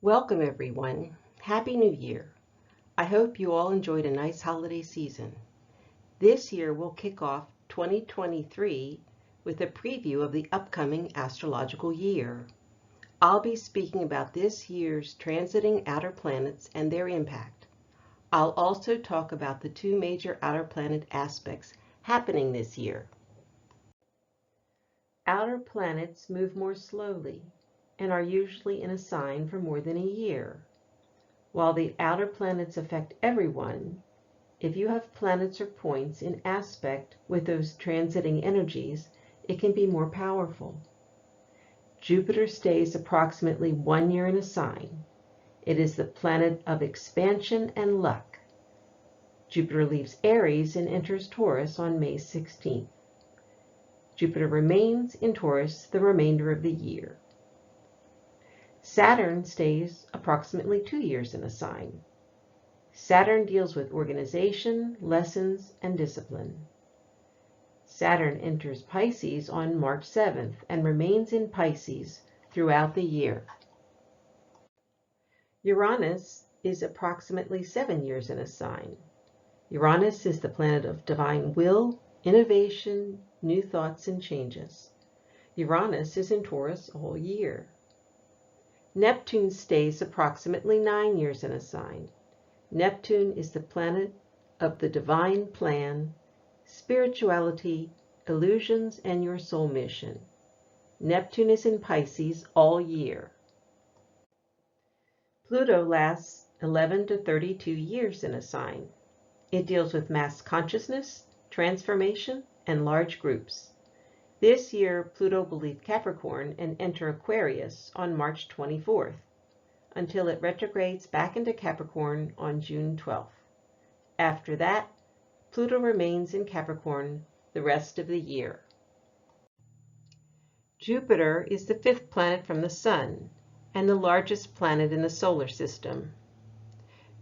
Welcome everyone. Happy New Year. I hope you all enjoyed a nice holiday season. This year we'll kick off 2023 with a preview of the upcoming astrological year. I'll be speaking about this year's transiting outer planets and their impact. I'll also talk about the two major outer planet aspects happening this year. Outer planets move more slowly and are usually in a sign for more than a year. While the outer planets affect everyone, if you have planets or points in aspect with those transiting energies, it can be more powerful. Jupiter stays approximately 1 year in a sign. It is the planet of expansion and luck. Jupiter leaves Aries and enters Taurus on May 16th. Jupiter remains in Taurus the remainder of the year. Saturn stays approximately 2 years in a sign. Saturn deals with organization, lessons, and discipline. Saturn enters Pisces on March 7th and remains in Pisces throughout the year. Uranus is approximately 7 years in a sign. Uranus is the planet of divine will, innovation, new thoughts, and changes. Uranus is in Taurus all year. Neptune stays approximately 9 years in a sign. Neptune is the planet of the divine plan, spirituality, illusions, and your soul mission. Neptune is in Pisces all year. Pluto lasts 11 to 32 years in a sign. It deals with mass consciousness, transformation, and large groups. This year, Pluto will leave Capricorn and enter Aquarius on March 24th, until it retrogrades back into Capricorn on June 12th. After that, Pluto remains in Capricorn the rest of the year. Jupiter is the 5th planet from the Sun and the largest planet in the solar system.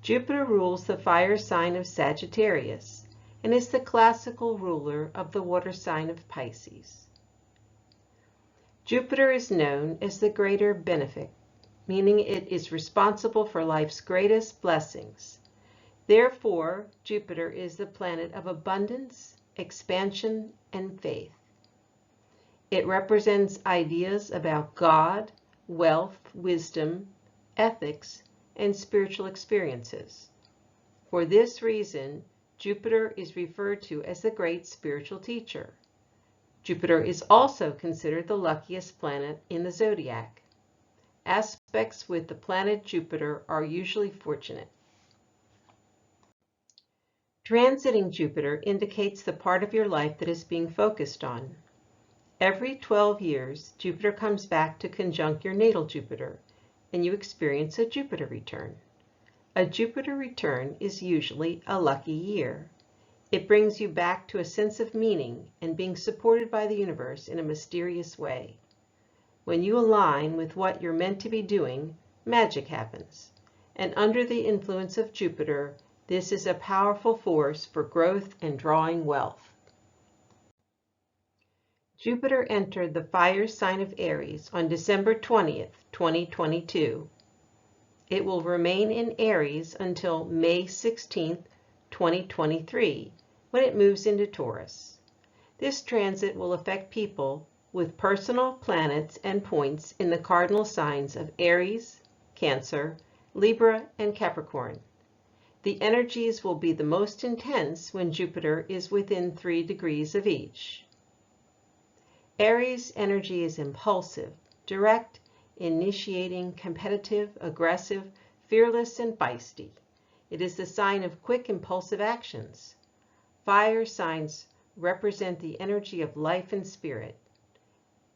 Jupiter rules the fire sign of Sagittarius and is the classical ruler of the water sign of Pisces. Jupiter is known as the greater benefic, meaning it is responsible for life's greatest blessings. Therefore, Jupiter is the planet of abundance, expansion, and faith. It represents ideas about God, wealth, wisdom, ethics, and spiritual experiences. For this reason, Jupiter is referred to as the great spiritual teacher. Jupiter is also considered the luckiest planet in the zodiac. Aspects with the planet Jupiter are usually fortunate. Transiting Jupiter indicates the part of your life that is being focused on. Every 12 years, Jupiter comes back to conjunct your natal Jupiter, and you experience a Jupiter return. A Jupiter return is usually a lucky year. It brings you back to a sense of meaning and being supported by the universe in a mysterious way. When you align with what you're meant to be doing, magic happens. And under the influence of Jupiter, this is a powerful force for growth and drawing wealth. Jupiter entered the fire sign of Aries on December 20th, 2022. It will remain in Aries until May 16th, 2023, when it moves into Taurus. This transit will affect people with personal planets and points in the cardinal signs of Aries, Cancer, Libra, and Capricorn. The energies will be the most intense when Jupiter is within 3 degrees of each. Aries energy is impulsive, direct, initiating, competitive, aggressive, fearless, and feisty. It is the sign of quick, impulsive actions. Fire signs represent the energy of life and spirit.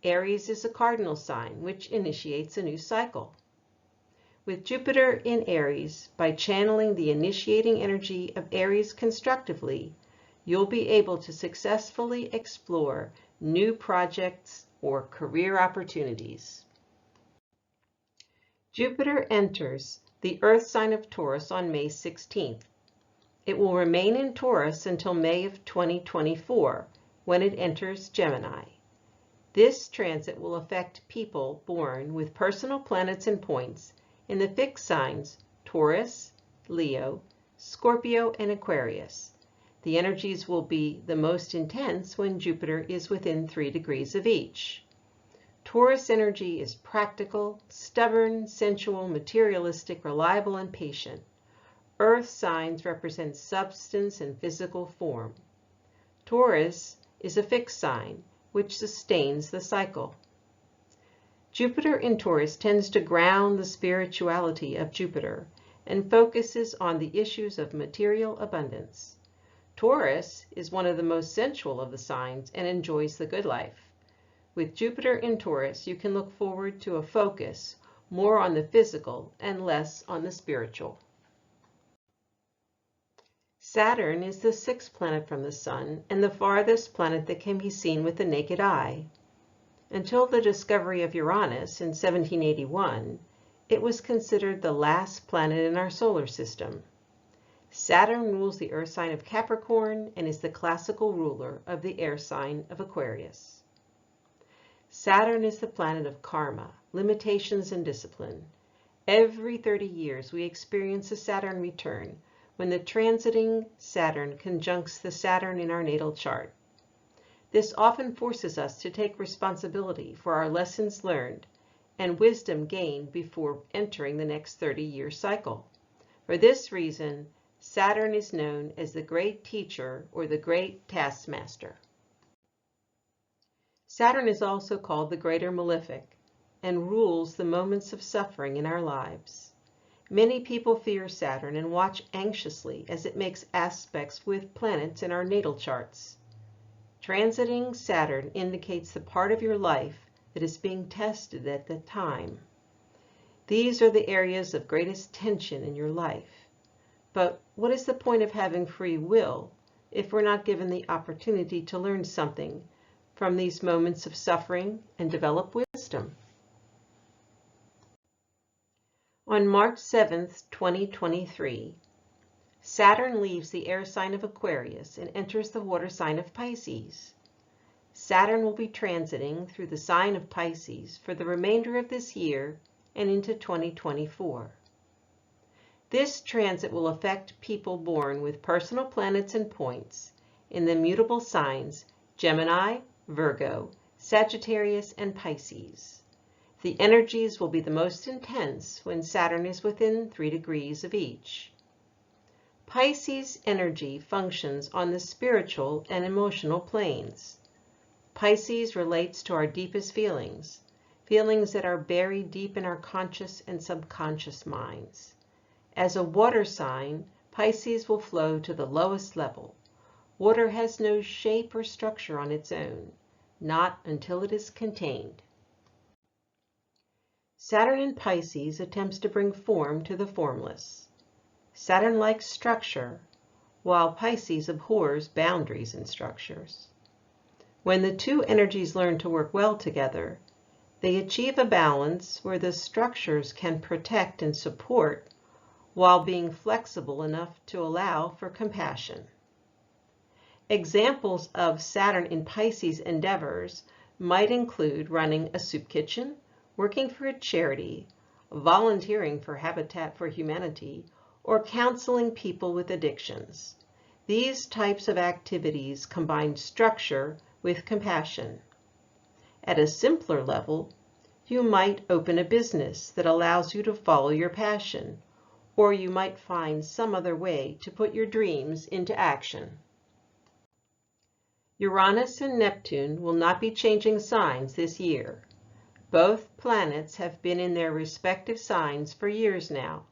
Aries is a cardinal sign, which initiates a new cycle. With Jupiter in Aries, by channeling the initiating energy of Aries constructively, you'll be able to successfully explore new projects or career opportunities. Jupiter enters the Earth sign of Taurus on May 16th. It will remain in Taurus until May of 2024, when it enters Gemini. This transit will affect people born with personal planets and points in the fixed signs Taurus, Leo, Scorpio, and Aquarius. The energies will be the most intense when Jupiter is within 3 degrees of each. Taurus energy is practical, stubborn, sensual, materialistic, reliable, and patient. Earth signs represent substance and physical form. Taurus is a fixed sign, which sustains the cycle. Jupiter in Taurus tends to ground the spirituality of Jupiter and focuses on the issues of material abundance. Taurus is one of the most sensual of the signs and enjoys the good life. With Jupiter in Taurus, you can look forward to a focus more on the physical and less on the spiritual. Saturn is the 6th planet from the Sun and the farthest planet that can be seen with the naked eye. Until the discovery of Uranus in 1781, it was considered the last planet in our solar system. Saturn rules the earth sign of Capricorn and is the classical ruler of the air sign of Aquarius. Saturn is the planet of karma, limitations, and discipline. Every 30 years, we experience a Saturn return when the transiting Saturn conjuncts the Saturn in our natal chart. This often forces us to take responsibility for our lessons learned and wisdom gained before entering the next 30-year cycle. For this reason, Saturn is known as the great teacher or the great taskmaster. Saturn is also called the greater malefic and rules the moments of suffering in our lives. Many people fear Saturn and watch anxiously as it makes aspects with planets in our natal charts. Transiting Saturn indicates the part of your life that is being tested at the time. These are the areas of greatest tension in your life. But what is the point of having free will if we're not given the opportunity to learn something from these moments of suffering and develop wisdom? On March 7th, 2023, Saturn leaves the air sign of Aquarius and enters the water sign of Pisces. Saturn will be transiting through the sign of Pisces for the remainder of this year and into 2024. This transit will affect people born with personal planets and points in the mutable signs Gemini, Virgo, Sagittarius, and Pisces. The energies will be the most intense when Saturn is within 3 degrees of each. Pisces energy functions on the spiritual and emotional planes. Pisces relates to our deepest feelings, feelings that are buried deep in our conscious and subconscious minds. As a water sign, Pisces will flow to the lowest level. Water has no shape or structure on its own, not until it is contained. Saturn in Pisces attempts to bring form to the formless. Saturn likes structure, while Pisces abhors boundaries and structures. When the two energies learn to work well together, they achieve a balance where the structures can protect and support while being flexible enough to allow for compassion. Examples of Saturn in Pisces endeavors might include running a soup kitchen, working for a charity, volunteering for Habitat for Humanity, or counseling people with addictions. These types of activities combine structure with compassion. At a simpler level, you might open a business that allows you to follow your passion, or you might find some other way to put your dreams into action. Uranus and Neptune will not be changing signs this year. Both planets have been in their respective signs for years now,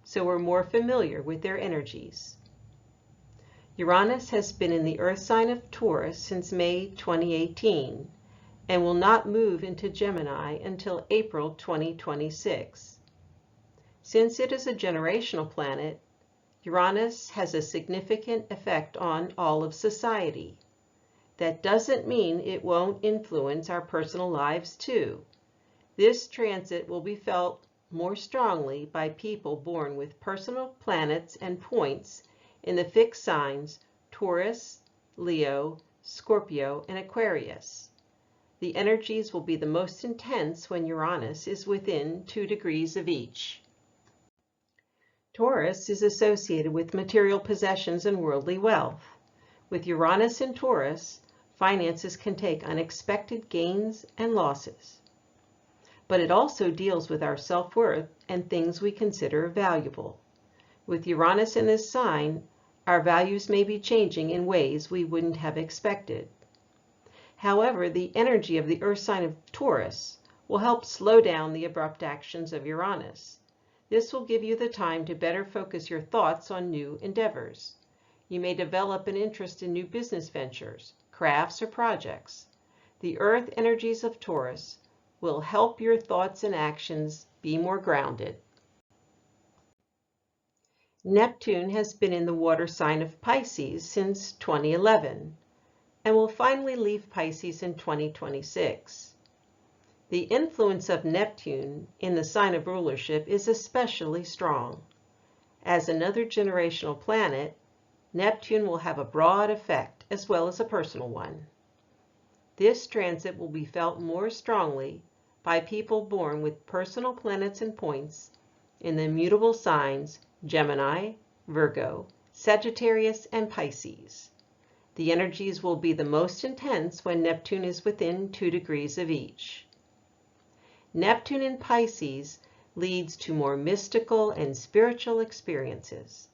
so we're more familiar with their energies. Uranus has been in the Earth sign of Taurus since May 2018 and will not move into Gemini until April 2026. Since it is a generational planet, Uranus has a significant effect on all of society. That doesn't mean it won't influence our personal lives too. This transit will be felt more strongly by people born with personal planets and points in the fixed signs Taurus, Leo, Scorpio, and Aquarius. The energies will be the most intense when Uranus is within 2 degrees of each. Taurus is associated with material possessions and worldly wealth. With Uranus in Taurus, finances can take unexpected gains and losses. But it also deals with our self-worth and things we consider valuable. With Uranus in this sign, our values may be changing in ways we wouldn't have expected. However, the energy of the Earth sign of Taurus will help slow down the abrupt actions of Uranus. This will give you the time to better focus your thoughts on new endeavors. You may develop an interest in new business ventures, crafts, or projects. The Earth energies of Taurus will help your thoughts and actions be more grounded. Neptune has been in the water sign of Pisces since 2011 and will finally leave Pisces in 2026. The influence of Neptune in the sign of rulership is especially strong. As another generational planet, Neptune will have a broad effect as well as a personal one. This transit will be felt more strongly by people born with personal planets and points in the mutable signs Gemini, Virgo, Sagittarius, and Pisces. The energies will be the most intense when Neptune is within 2 degrees of each. Neptune in Pisces leads to more mystical and spiritual experiences.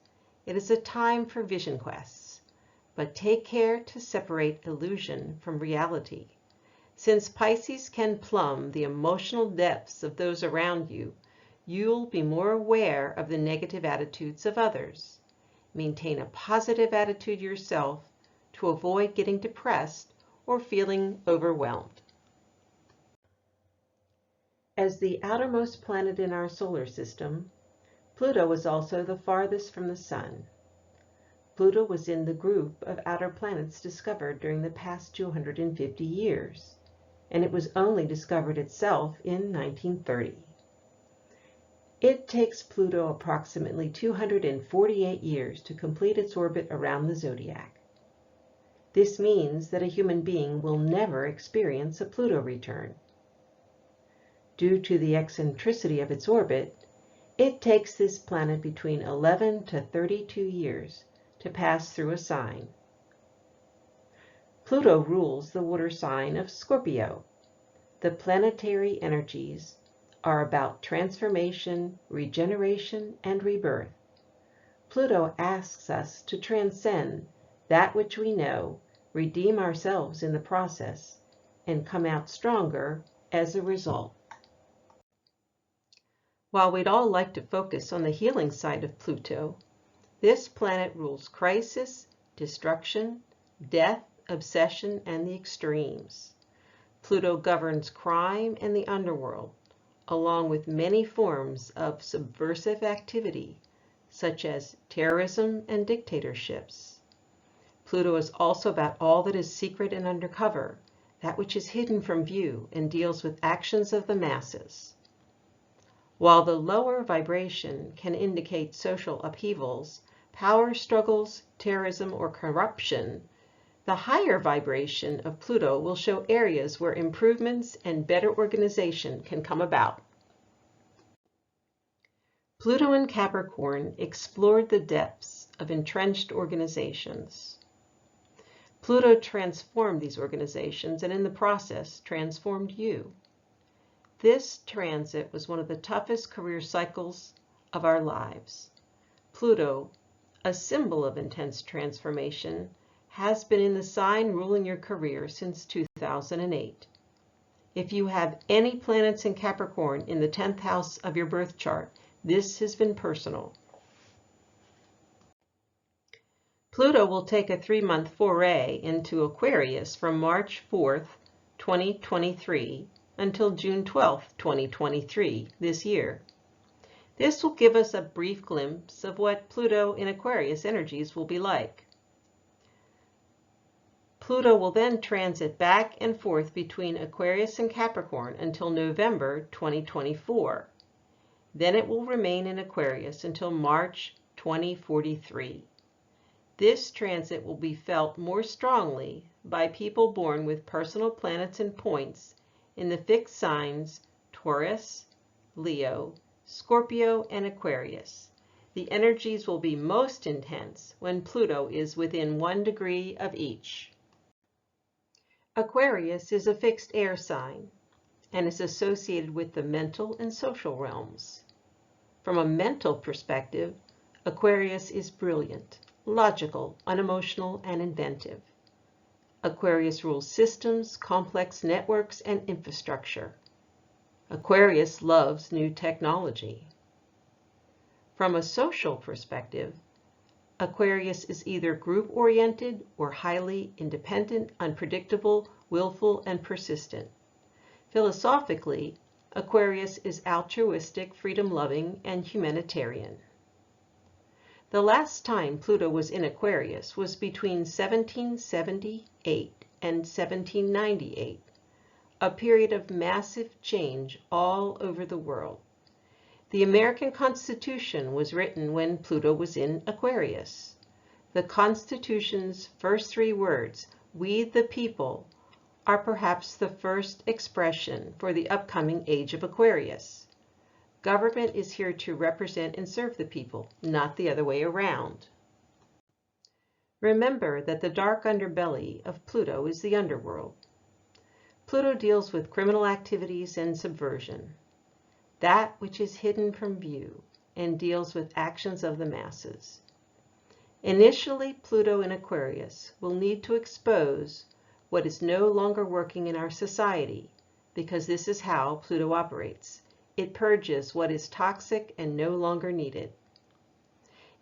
It is a time for vision quests, but take care to separate illusion from reality. Since Pisces can plumb the emotional depths of those around you, you'll be more aware of the negative attitudes of others. Maintain a positive attitude yourself to avoid getting depressed or feeling overwhelmed. As the outermost planet in our solar system, Pluto is also the farthest from the Sun. Pluto was in the group of outer planets discovered during the past 250 years, and it was only discovered itself in 1930. It takes Pluto approximately 248 years to complete its orbit around the zodiac. This means that a human being will never experience a Pluto return. Due to the eccentricity of its orbit, it takes this planet between 11 to 32 years to pass through a sign. Pluto rules the water sign of Scorpio. The planetary energies are about transformation, regeneration, and rebirth. Pluto asks us to transcend that which we know, redeem ourselves in the process, and come out stronger as a result. While we'd all like to focus on the healing side of Pluto, this planet rules crisis, destruction, death, obsession, and the extremes. Pluto governs crime and the underworld, along with many forms of subversive activity, such as terrorism and dictatorships. Pluto is also about all that is secret and undercover, that which is hidden from view, and deals with actions of the masses. While the lower vibration can indicate social upheavals, power struggles, terrorism, or corruption, the higher vibration of Pluto will show areas where improvements and better organization can come about. Pluto in Capricorn explored the depths of entrenched organizations. Pluto transformed these organizations and in the process transformed you. This transit was one of the toughest career cycles of our lives. Pluto, a symbol of intense transformation, has been in the sign ruling your career since 2008. If you have any planets in Capricorn in the 10th house of your birth chart, this has been personal. Pluto will take a 3-month foray into Aquarius from March 4th, 2023 until June 12th, 2023 this year. This will give us a brief glimpse of what Pluto in Aquarius energies will be like. Pluto will then transit back and forth between Aquarius and Capricorn until November 2024. Then it will remain in Aquarius until March 2043. This transit will be felt more strongly by people born with personal planets and points in the fixed signs Taurus, Leo, Scorpio, and Aquarius. The energies will be most intense when Pluto is within 1 degree of each. Aquarius is a fixed air sign and is associated with the mental and social realms. From a mental perspective, Aquarius is brilliant, logical, unemotional, and inventive. Aquarius rules systems, complex networks, and infrastructure. Aquarius loves new technology. From a social perspective, Aquarius is either group-oriented or highly independent, unpredictable, willful, and persistent. Philosophically, Aquarius is altruistic, freedom-loving, and humanitarian. The last time Pluto was in Aquarius was between 1778 and 1798, a period of massive change all over the world. The American Constitution was written when Pluto was in Aquarius. The Constitution's first 3 words, "We the people," are perhaps the first expression for the upcoming age of Aquarius. Government is here to represent and serve the people, not the other way around. Remember that the dark underbelly of Pluto is the underworld. Pluto deals with criminal activities and subversion, that which is hidden from view, and deals with actions of the masses. Initially, Pluto in Aquarius will need to expose what is no longer working in our society, because this is how Pluto operates. It purges what is toxic and no longer needed.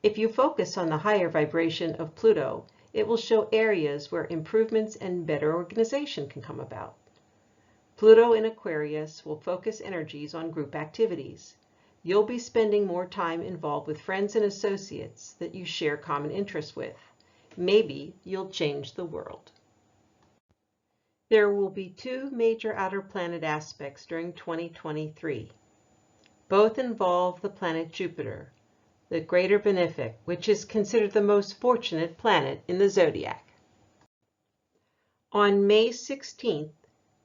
If you focus on the higher vibration of Pluto, it will show areas where improvements and better organization can come about. Pluto in Aquarius will focus energies on group activities. You'll be spending more time involved with friends and associates that you share common interests with. Maybe you'll change the world. There will be 2 major outer planet aspects during 2023. Both involve the planet Jupiter, the greater benefic, which is considered the most fortunate planet in the zodiac. On May 16th,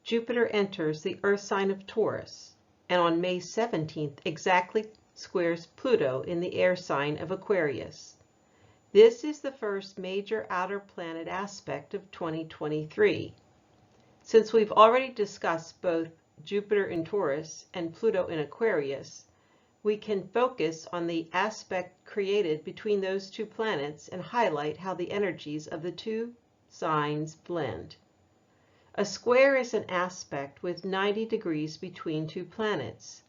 Jupiter enters the Earth sign of Taurus, and on May 17th exactly squares Pluto in the air sign of Aquarius. This is the first major outer planet aspect of 2023. Since we've already discussed both Jupiter in Taurus and Pluto in Aquarius, we can focus on the aspect created between those 2 planets and highlight how the energies of the 2 signs blend. A square is an aspect with 90 degrees between 2 planets.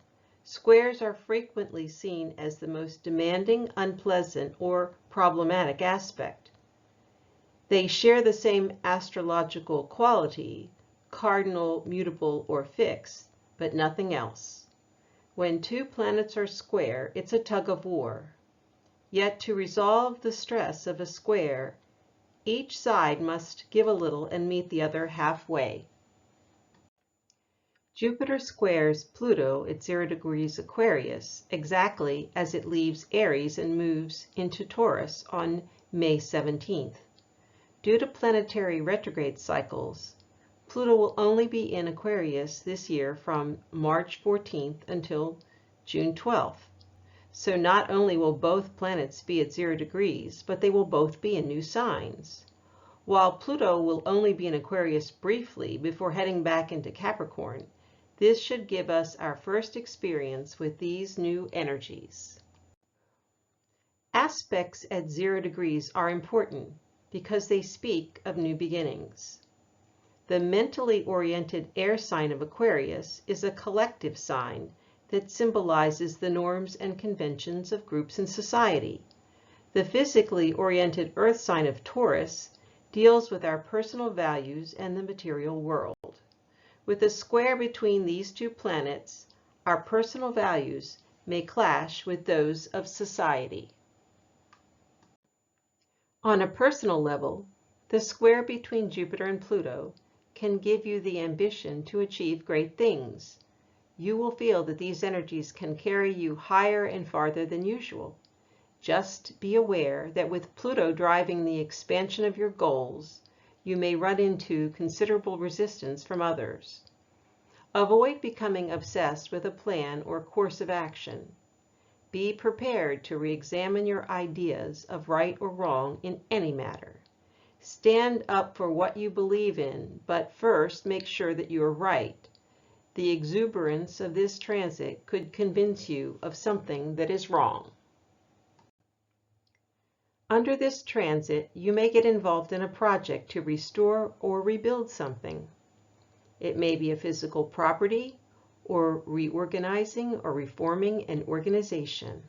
Squares are frequently seen as the most demanding, unpleasant, or problematic aspect. They share the same astrological quality, cardinal, mutable, or fixed, but nothing else. When 2 planets are square, it's a tug of war. Yet to resolve the stress of a square, each side must give a little and meet the other halfway. Jupiter squares Pluto at 0 degrees Aquarius exactly as it leaves Aries and moves into Taurus on May 17th. Due to planetary retrograde cycles, Pluto will only be in Aquarius this year from March 14th until June 12th. So not only will both planets be at 0 degrees, but they will both be in new signs. While Pluto will only be in Aquarius briefly before heading back into Capricorn, this should give us our first experience with these new energies. Aspects at 0 degrees are important because they speak of new beginnings. The mentally oriented air sign of Aquarius is a collective sign that symbolizes the norms and conventions of groups in society. The physically oriented earth sign of Taurus deals with our personal values and the material world. With a square between these 2 planets, our personal values may clash with those of society. On a personal level, the square between Jupiter and Pluto can give you the ambition to achieve great things. You will feel that these energies can carry you higher and farther than usual. Just be aware that with Pluto driving the expansion of your goals, you may run into considerable resistance from others. Avoid becoming obsessed with a plan or course of action. Be prepared to re-examine your ideas of right or wrong in any matter. Stand up for what you believe in, but first make sure that you are right. The exuberance of this transit could convince you of something that is wrong. Under this transit, you may get involved in a project to restore or rebuild something. It may be a physical property, or reorganizing or reforming an organization.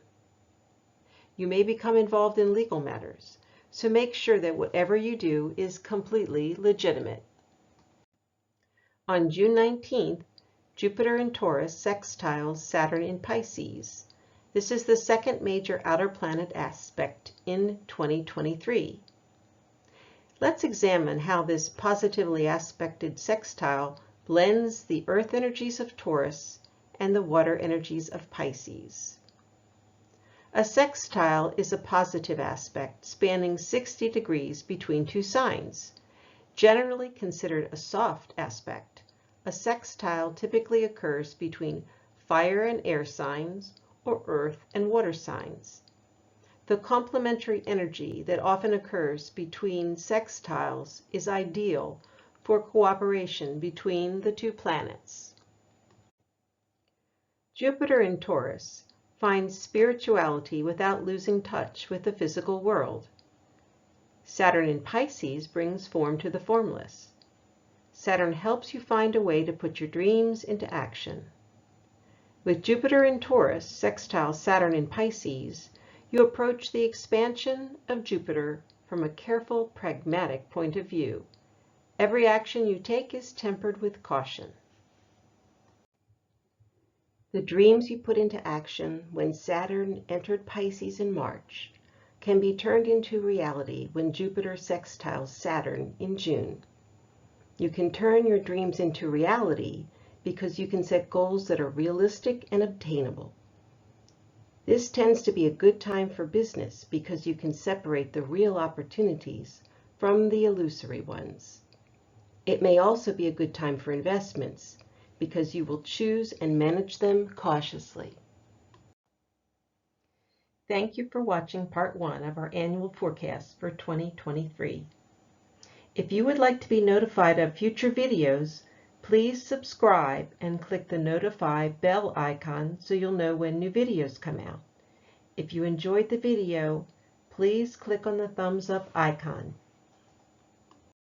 You may become involved in legal matters, so make sure that whatever you do is completely legitimate. On June 19th, Jupiter in Taurus sextiles Saturn in Pisces. This is the second major outer planet aspect in 2023. Let's examine how this positively aspected sextile blends the earth energies of Taurus and the water energies of Pisces. A sextile is a positive aspect spanning 60 degrees between two signs. Generally considered a soft aspect, a sextile typically occurs between fire and air signs or earth and water signs. The complementary energy that often occurs between sextiles is ideal for cooperation between the two planets. Jupiter in Taurus finds spirituality without losing touch with the physical world. Saturn in Pisces brings form to the formless. Saturn helps you find a way to put your dreams into action. With Jupiter in Taurus sextile Saturn in Pisces, you approach the expansion of Jupiter from a careful, pragmatic point of view. Every action you take is tempered with caution. The dreams you put into action when Saturn entered Pisces in March can be turned into reality when Jupiter sextiles Saturn in June. You can turn your dreams into reality because you can set goals that are realistic and obtainable. This tends to be a good time for business because you can separate the real opportunities from the illusory ones. It may also be a good time for investments because you will choose and manage them cautiously. Thank you for watching part 1 of our annual forecast for 2023. If you would like to be notified of future videos, please subscribe and click the notify bell icon so you'll know when new videos come out. If you enjoyed the video, please click on the thumbs up icon.